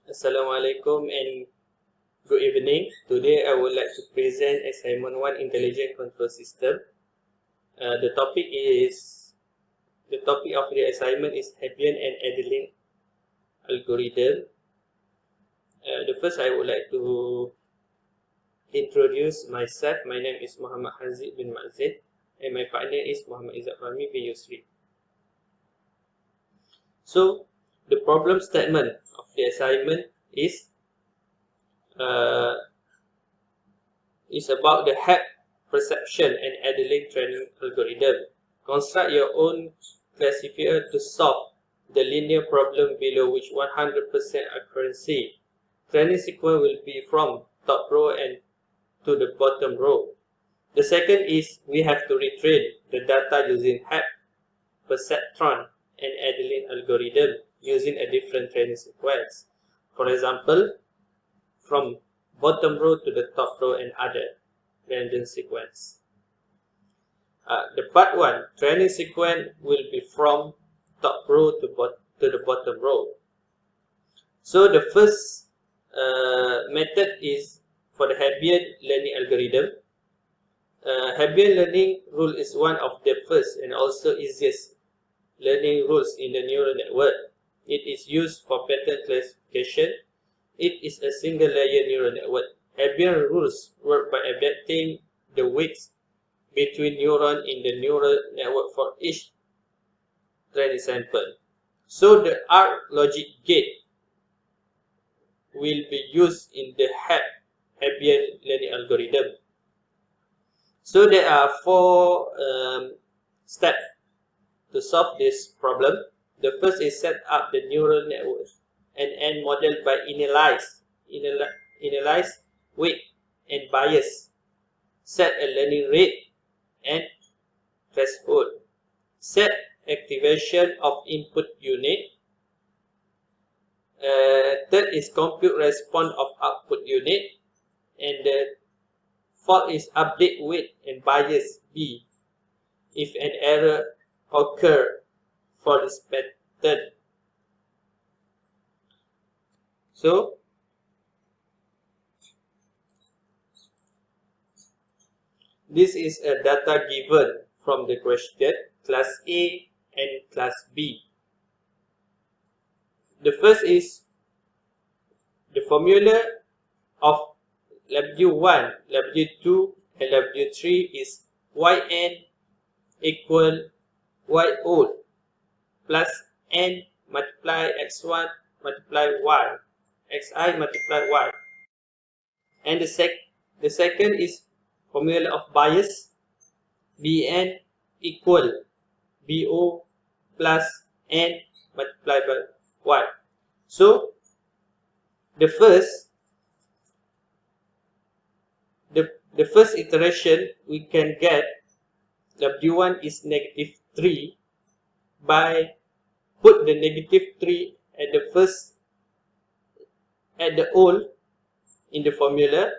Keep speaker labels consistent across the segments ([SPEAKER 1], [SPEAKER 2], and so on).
[SPEAKER 1] Assalamualaikum and good evening. Today I would like to present assignment 1 Intelligent Control System. The topic of the assignment is Hebbian and Adaline algorithm. First I would like to introduce myself. My name is Muhammad HAZIQ bin Mazid and my partner is Muhammad Idzat Fahmi bin YUSRI. So the problem statement of the assignment is about the Hebb perception and Adaline training algorithm. Construct your own classifier to solve the linear problem below which 100% accuracy. Training sequence will be from top row and to the bottom row. The second is we have to retrain the data using Hebb perceptron and Adaline algorithm using a different training sequence. For example, from bottom row to the top row and other random sequence. The part 1, training sequence will be from top row to the bottom row. So the first method is for the Hebbian learning algorithm. Hebbian learning rule is one of the first and also easiest learning rules in the neural network. It is used for pattern classification. It is a single layer neural network. Hebbian rules work by adapting the weights between neurons in the neural network for each training sample. So the ARC logic gate will be used in the Hebbian learning algorithm. So there are 4 steps to solve this problem. The first is set up the neural network and model by analyze weight and bias, set a learning rate and threshold, set activation of input unit. Third is compute response of output unit, and the fourth is update weight and bias B if an error occur for this pattern. So this is a data given from the question, class A and class B. The first is the formula of W1, W2 and W3 is Yn equal Y old plus N multiply X1 multiply Y, Xi multiply Y. And the second is formula of bias, Bn equal Bo plus N multiplied by Y. So the first iteration we can get W1 is -3 by put the -3 at the old in the formula,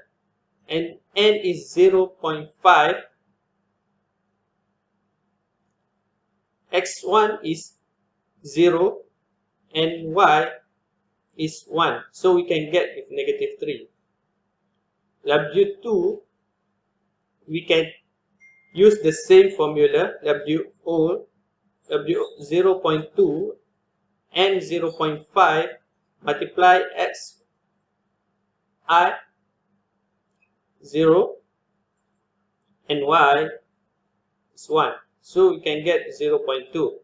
[SPEAKER 1] and N is 0.5, X1 is 0 and Y is 1, so we can get with -3. W2 we can use the same formula, W0.2 and 0.5 multiply X I 0 and Y is 1, so we can get 0.2.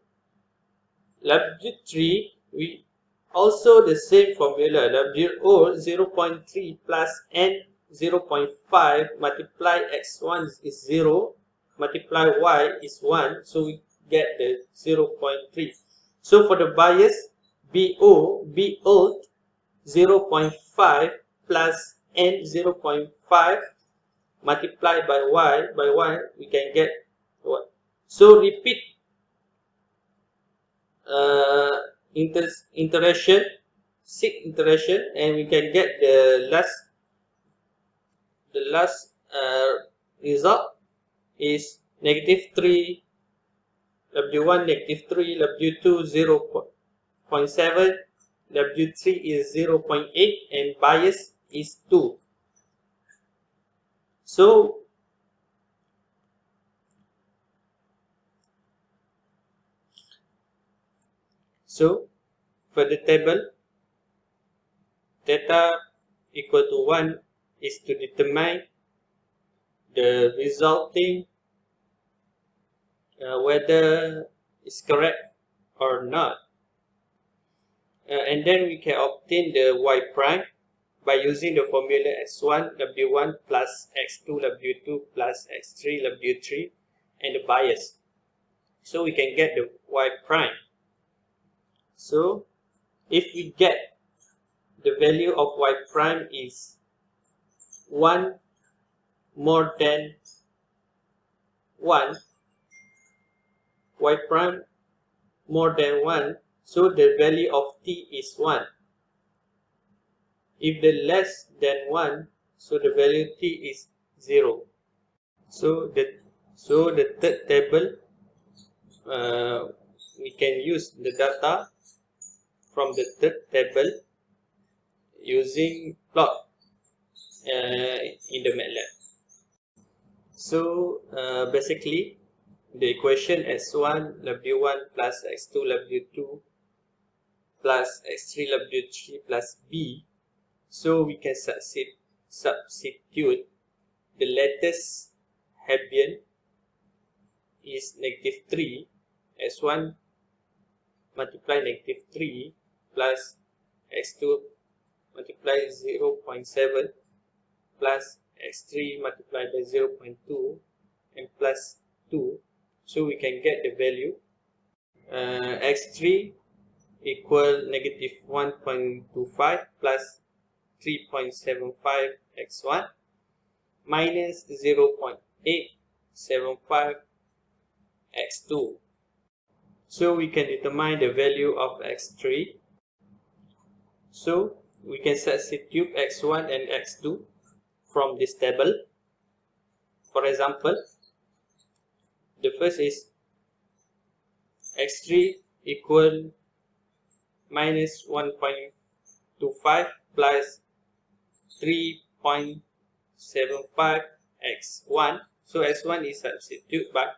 [SPEAKER 1] W3 we also the same formula, W0 0.3 plus N 0.5 multiply X1 is 0 multiply Y is 1, so we get the 0.3. So for the bias, Bo 0.5 plus N 0.5 multiplied by Y, we can get what? So repeat iteration, 6 iteration, and we can get the last result is -3, W1 -3, W2 0.7, W3 is 0.8 and bias is 2. So for the table, theta equal to 1 is to determine the resulting whether it's correct or not. And then we can obtain the y prime by using the formula x1 w1 plus x2 w2 plus x3 w3 and the bias. So we can get the y prime. So if we get the value of y prime is 1 more than 1, y prime more than 1, so the value of t is 1. If the less than 1, so the value t is 0. So the third table, we can use the data from the third table using plot in the MATLAB. So basically, the equation x1 w1 plus x2 w2 plus x3 w3 plus b. So we can substitute the latest Hebbian is -3, x1 multiply -3 plus x2 multiply 0.7 plus x3 multiplied by 0.2 and plus 2. So we can get the value x3 equal -1.25 plus 3.75 x1 minus 0.875 x2. So we can determine the value of x3. So we can substitute x1 and x2 from this table. For example, the first is x3 equal minus 1.25 plus 3.75 x1. So x1 is substituted by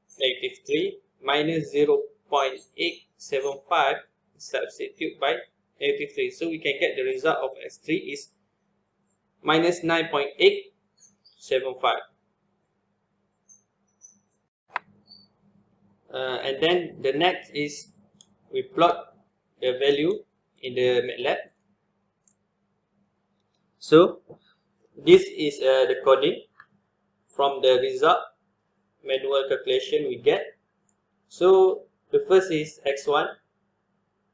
[SPEAKER 1] -3 minus 0.875 substitute by -3. So we can get the result of x3 is minus 9.875. And then the next is we plot the value in the MATLAB. So this is the coding from the result manual calculation we get. So the first is x1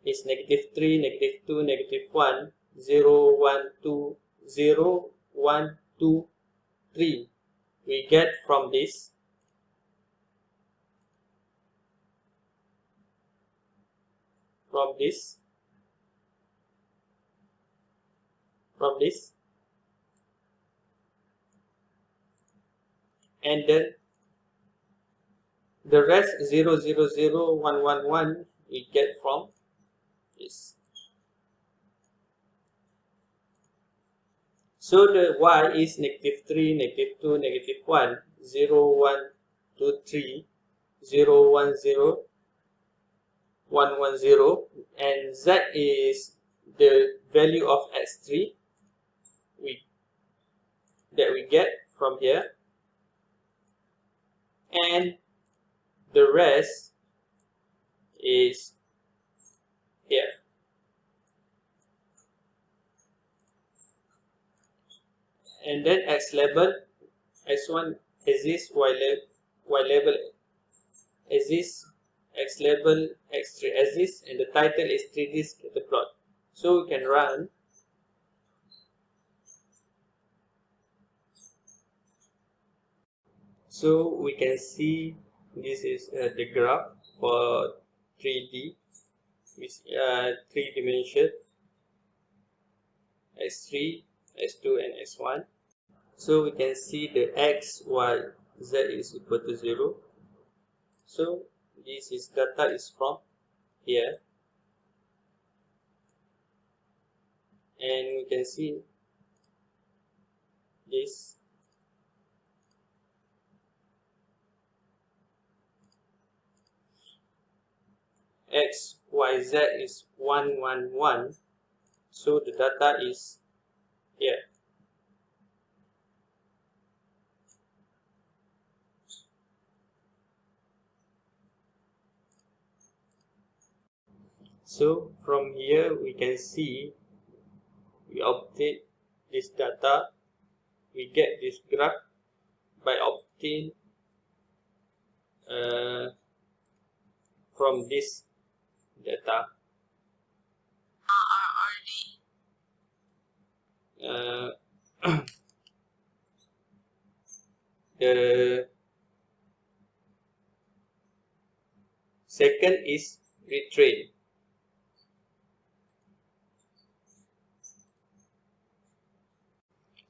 [SPEAKER 1] is -3, -2, -1, 0, 1, 2, 0, 1, 2, 3. We get from this and then the rest 0, 0, 0, 1, 1, 1 we get from this. So the y is -3, -2, -1, 0, 1, 2, 3, 0, 1, 0, 1, 1, 0, and z is the value of x3 that we get from here, and the rest is here. And then x label, x1 exists, y label exists, x label, x3 exists, and the title is 3D scatter plot. So we can run. So we can see this is the graph for 3D with 3 dimension x3, x2 and x1. So we can see the x, y, z is equal to 0. So this is data is from here. and we can see this x, y, z is 1, 1, 1. So the data is here. So from here we can see we obtain this data, we get this graph by obtain from this data. The second is retrain.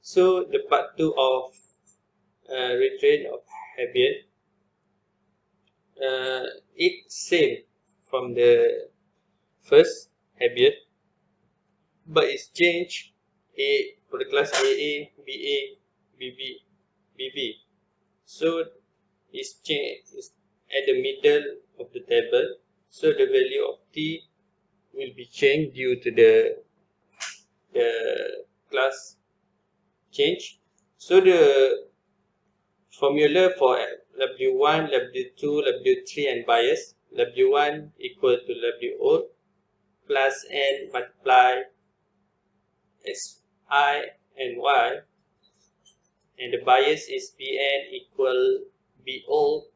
[SPEAKER 1] So the part 2 of retrain of Hebbian, it's same from the first Hebbian, but it's changed for the class AA, BA, BB, BB. So it's changed at the middle of the table. So the value of t will be changed due to the class change. So the formula for W1, W2, W3 and bias, W1 equal to WO plus N multiply XI and Y, and the bias is Bn equal BO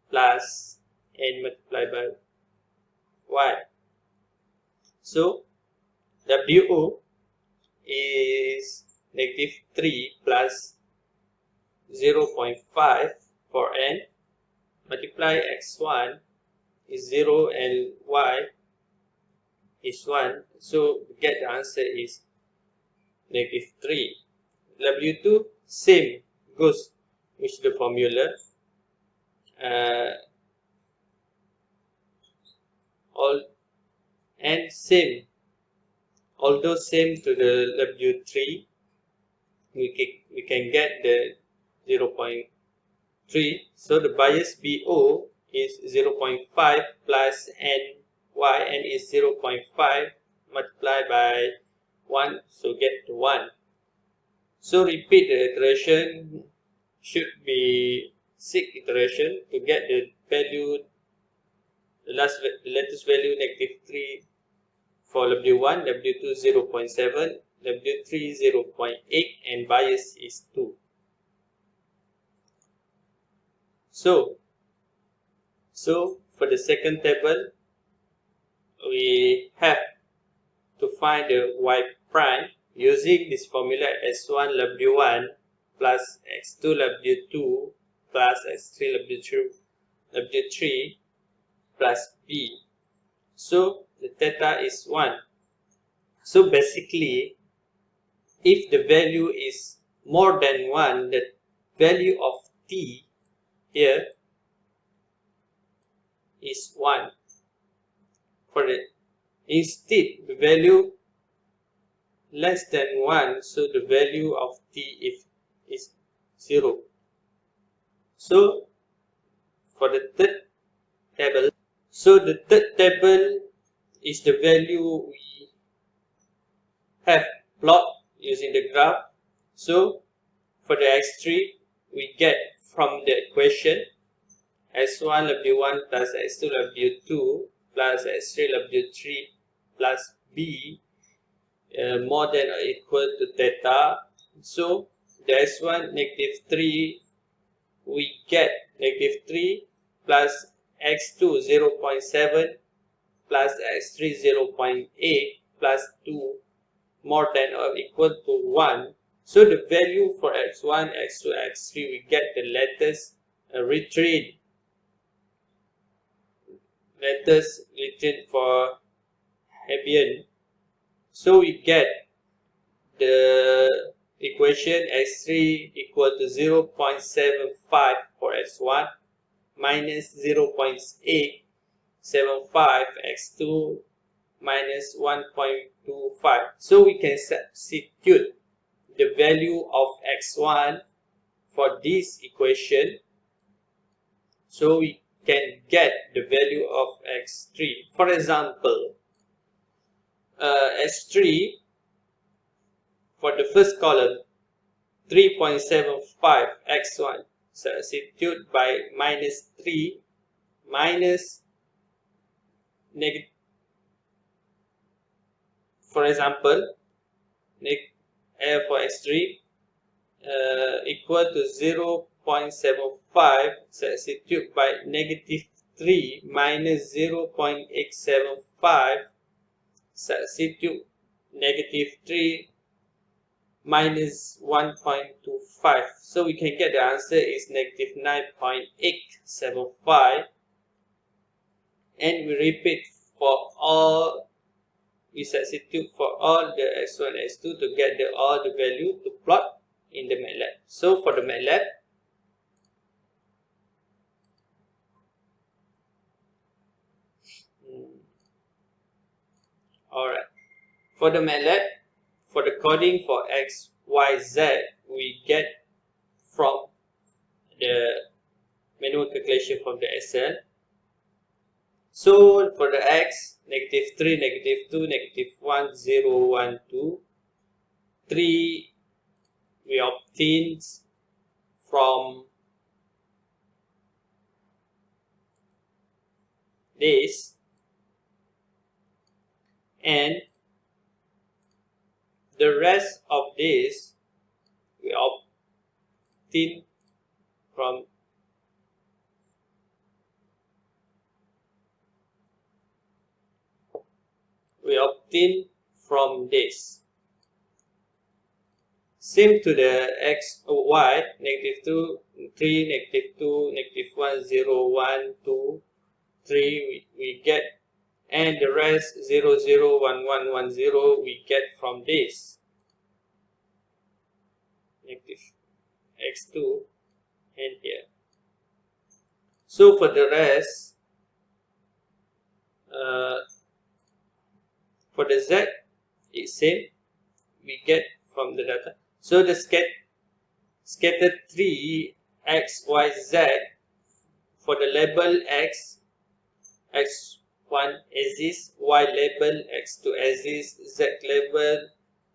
[SPEAKER 1] plus N multiplied by Y. So WO is -3 plus 0.5 for N, multiply X1 is 0 and Y is 1. So get the answer is -3. W2 same goes with the formula. And same, although same to the W3, we can get the 0.3. So the bias BO is 0.5 plus NY, and is 0.5 multiplied by 1, so get to 1. So repeat the iteration, should be 6 iteration to get the value, the latest value -3 for W1, W2 0.7, W3 0.8, and bias is 2. So for the second table, we have to find the Y prime using this formula S1 W1 plus X2 W2 plus X3 W3 plus B. So the theta is 1. So basically, if the value is more than 1, the value of t here is 1. For the instead, the value less than 1, so the value of t is 0. So for the third table, so the third table is the value we have plot using the graph. So for the x3, we get from the equation x1 w1 plus x2 w2 plus x3 w3 plus b more than or equal to theta. So the x1 -3, we get -3 plus x2 0.7 plus x3 0.8 plus 2 more than or equal to 1. So the value for x1, x2, x3, we get the latest retrain for Hebbian. So we get the equation x3 equal to 0.75 for x1 minus 0.875 x2 minus 1.25. So we can substitute the value of x1 for this equation. So we can get the value of x3. For example, x3 for the first column, 3.75 x1, substitute by minus 3 minus negative, for example, for x3 equal to 0.75, substitute by negative 3 minus 0.875, substitute negative 3 minus 1.25. So we can get the answer is negative 9.875, and we repeat for all, we substitute for all the x1 x2 to get all the value to plot in the MATLAB. So for the MATLAB, alright, for the MATLAB, for the coding for x, y, z, we get from the manual calculation from the Excel. So for the x, negative 3, negative 2, negative 1, 0, 1, 2, 3 we obtain from this, and the rest of this we obtain from this. Same to the x, y, negative 2, 3, negative 2, negative 1, 0, 1, 2, 3 we get, and the rest 0, 0, 1, 1, 1, 0 we get from this. Negative x2 and here. So for the rest, for the z, it's same, we get from the data. So the scattered 3 x, y, z for the label x, x1 exists, y label x2 exists, z label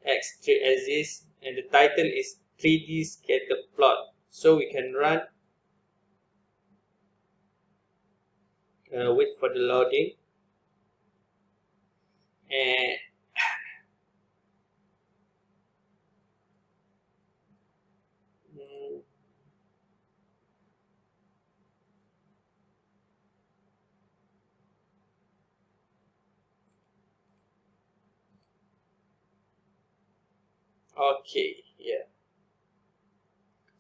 [SPEAKER 1] x3 exists, and the title is 3D scatter plot. So we can run, wait for the loading, and okay, yeah.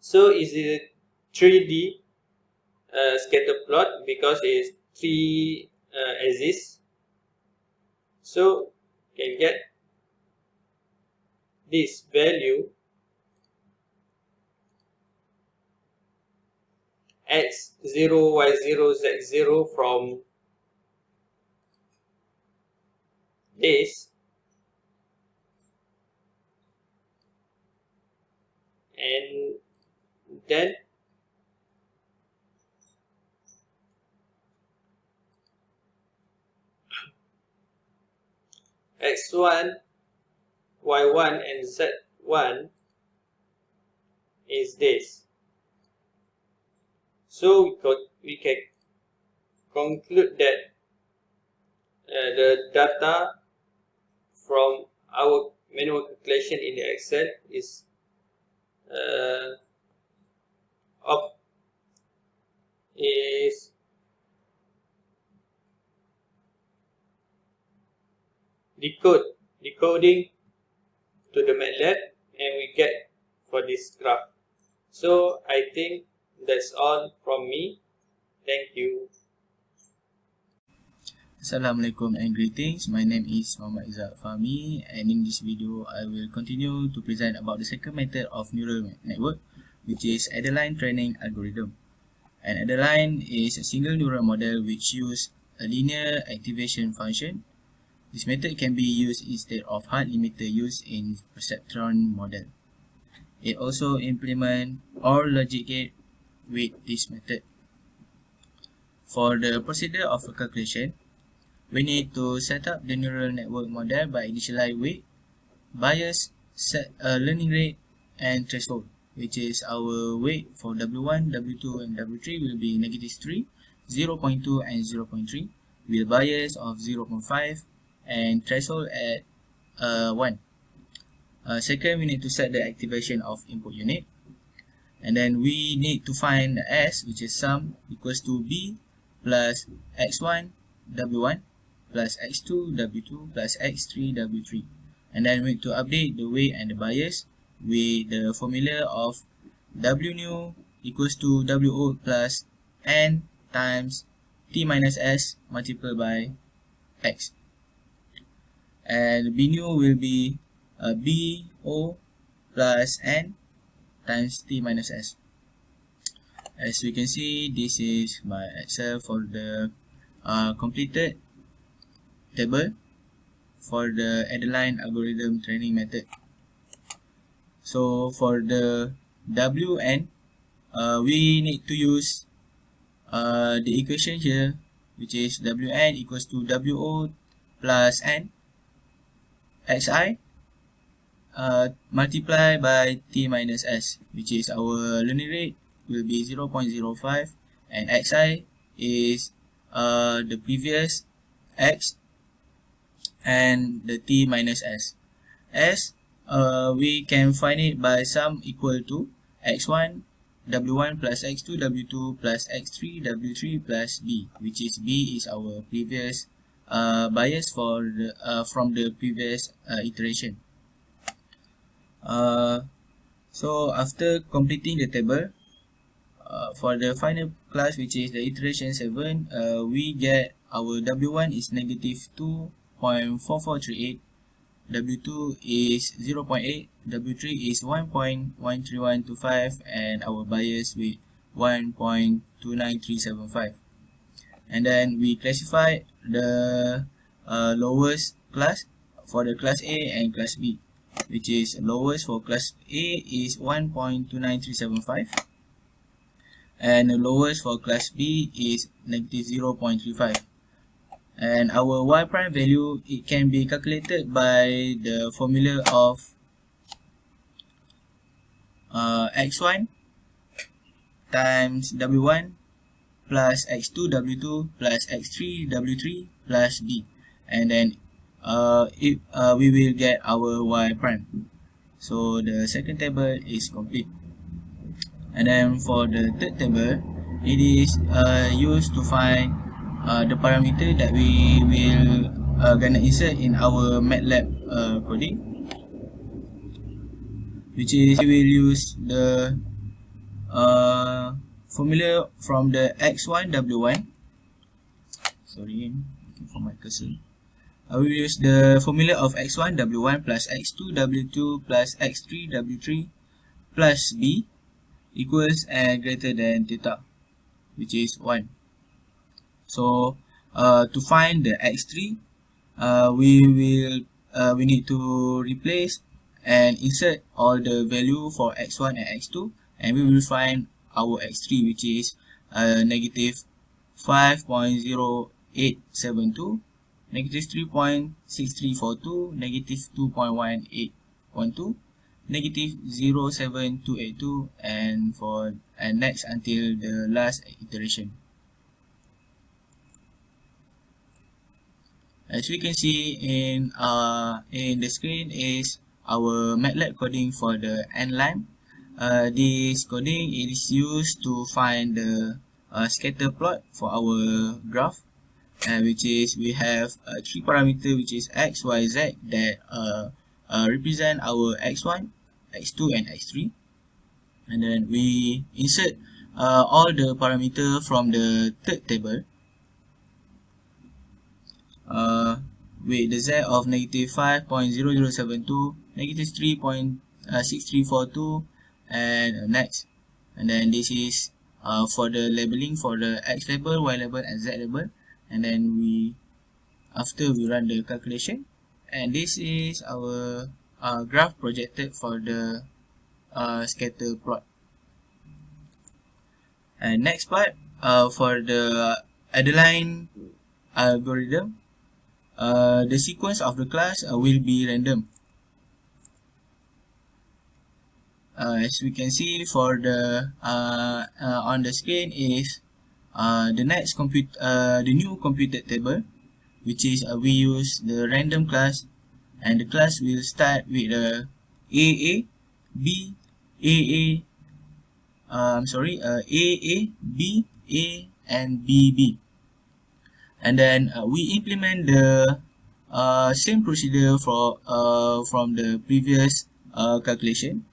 [SPEAKER 1] So is it 3D scatter plot because it's 3 exists. So can get this value x0, y0, z0 from this, and then x1, y1 and z1 is this. So we can conclude that the data from our manual calculation in the Excel is decoding to the MATLAB, and we get for this graph. So I think that's all from me. Thank you.
[SPEAKER 2] Assalamualaikum and greetings. My name is Idzat Fahmi, and in this video I will continue to present about the second method of neural network, which is Adaline training algorithm. And Adaline is a single neural model which uses a linear activation function. This method can be used instead of hard limiter used in perceptron model. It also implements OR logic gate with this method. For the procedure of a calculation, we need to set up the neural network model by initialize weight, bias, learning rate, and threshold, which is our weight for W1, W2, and W3 will be -3, 0.2, and 0.3, with bias of 0.5 and threshold at 1. Second, we need to set the activation of input unit, and then we need to find the S, which is sum equals to B plus x1 W1 plus x2 W2 plus x3 W3, and then we need to update the weight and the bias with the formula of W new equals to WO plus N times T minus S multiplied by X, and B new will be BO plus N times T minus S. As we can see, this is my Excel for the completed table for the Adaline algorithm training method. So for the Wn, we need to use the equation here, which is Wn equals to WO plus N xi multiplied by T minus S, which is our learning rate will be 0.05, and xi is the previous x and the T minus S. S, we can find it by sum equal to x1 W1 plus x2 W2 plus x3 W3 plus B, which is B is our previous bias for the, from the previous iteration. So after completing the table, for the final class, which is the iteration 7, we get our W1 is -2.4438, W2 is 0.8, W3 is 1.13125, and our bias with 1.29375. And then we classify the lowest class for the class A and class B, which is lowest for class A is 1.29375, and the lowest for class B is -0.35. And our y prime value, it can be calculated by the formula of x1 times w1 plus x2 w2 plus x3 w3 plus b, and then we will get our y prime. So the second table is complete. And then for the third table, it is used to find the parameter that we will gonna insert in our MATLAB coding, which is we will use the formula from the x1 w1. Sorry, looking for my cursor. I will use the formula of x1 w1 plus x2 w2 plus x3 w3 plus b equals and greater than theta, which is 1. So to find the x3, we need to replace and insert all the value for x1 and x2, and we will find our x3, which is -5.0872, -3.6342, -2.1812, -0.7282, and next until the last iteration. As we can see in the screen is our MATLAB coding for the N-line. This coding is used to find the scatter plot for our graph, which is we have 3 parameters, which is x, y, z, that represent our x1, x2, and x3. And then we insert all the parameters from the third table with the z of -5.0072, -3.6342, and next. And then this is for the labeling for the x label, y label, and z label. And then we after we run the calculation, and this is our graph projected for the scatter plot. And next part, for the Adaline algorithm, the sequence of the class will be random. As we can see for the on the screen is the new computed table, which is we use the random class, and the class will start with AA, B, AA, AA, B, A, and BB. And then we implement the same procedure for from the previous calculation,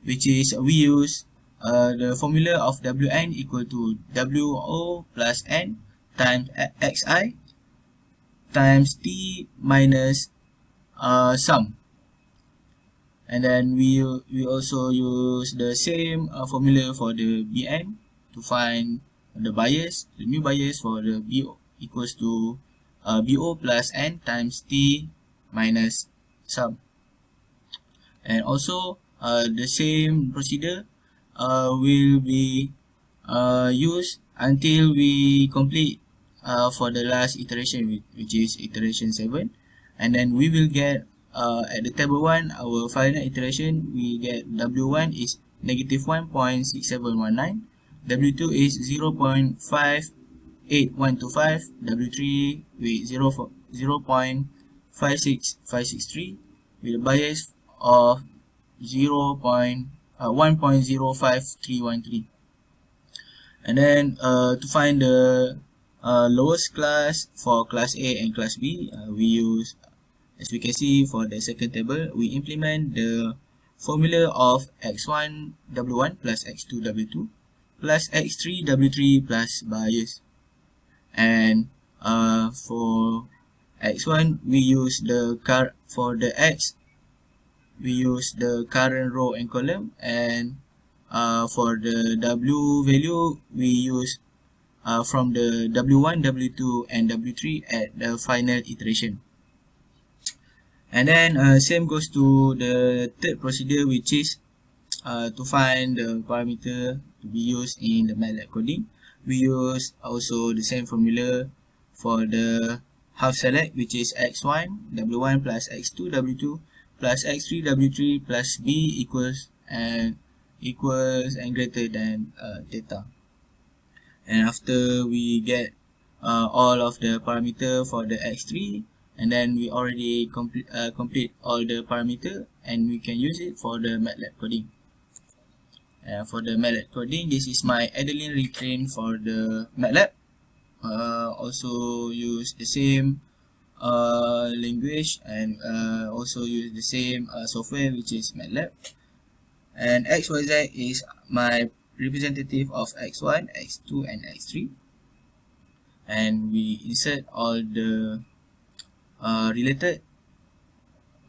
[SPEAKER 2] which is we use the formula of Wn equal to Wo plus N times Xi times T minus sum. And then we also use the same formula for the Bn to find the bias, the new bias for the Bo equals to Bo plus N times T minus sum. And also the same procedure will be used until we complete for the last iteration, which is iteration 7, and then we will get at the table 1, our final iteration, we get W1 is negative 1.6719, W2 is 0.58125, W3 with 0.56563 with a bias of 1.05313. And then to find the lowest class for class A and class B, we use, as we can see for the second table, we implement the formula of x1 W1 plus x2 W2 plus x3 W3 plus bias. And for x1 we use the for the x we use the current row and column, and for the W value we use from the W1, W2 and W3 at the final iteration. And then same goes to the third procedure, which is to find the parameter to be used in the MATLAB coding. We use also the same formula for the half select, which is x1 W1 plus x2 W2 plus x3 W3 plus b equals and greater than theta. And after we get all of the parameter for the x3, and then we already complete all the parameter, and we can use it for the MATLAB coding. For the MATLAB coding, this is my Adaline retrain for the MATLAB. Also use the same language, and also use the same software, which is MATLAB. And XYZ is my representative of x1, x2 and x3, and we insert all the related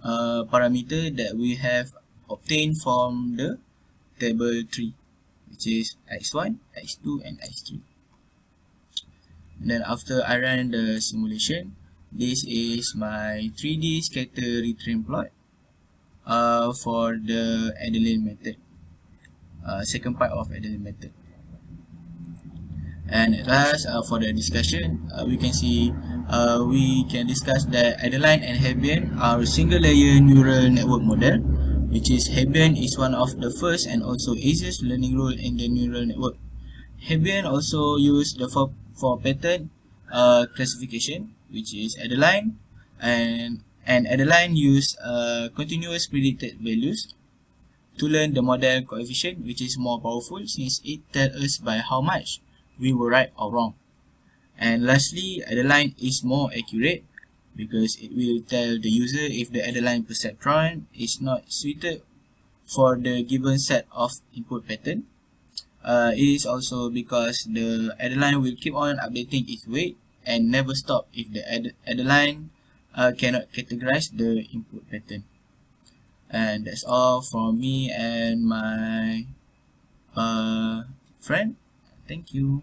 [SPEAKER 2] parameter that we have obtained from the table 3, which is x1, x2 and x3. And then after I run the simulation, this is my 3D scatter retrain plot for the Adaline method, second part of Adaline method. And at last, for the discussion, we can see we can discuss that Adaline and Hebbian are a single layer neural network model, which is Hebbian is one of the first and also easiest learning rule in the neural network. Hebbian also used the four pattern classification, which is Adaline, and Adaline used continuous predicted values to learn the model coefficient, which is more powerful since it tells us by how much we were right or wrong. And lastly, Adaline is more accurate because it will tell the user if the Adaline perceptron is not suited for the given set of input pattern. It is also because the Adaline will keep on updating its weight and never stop if the Adaline cannot categorize the input pattern. And that's all from me and my friend. Thank you.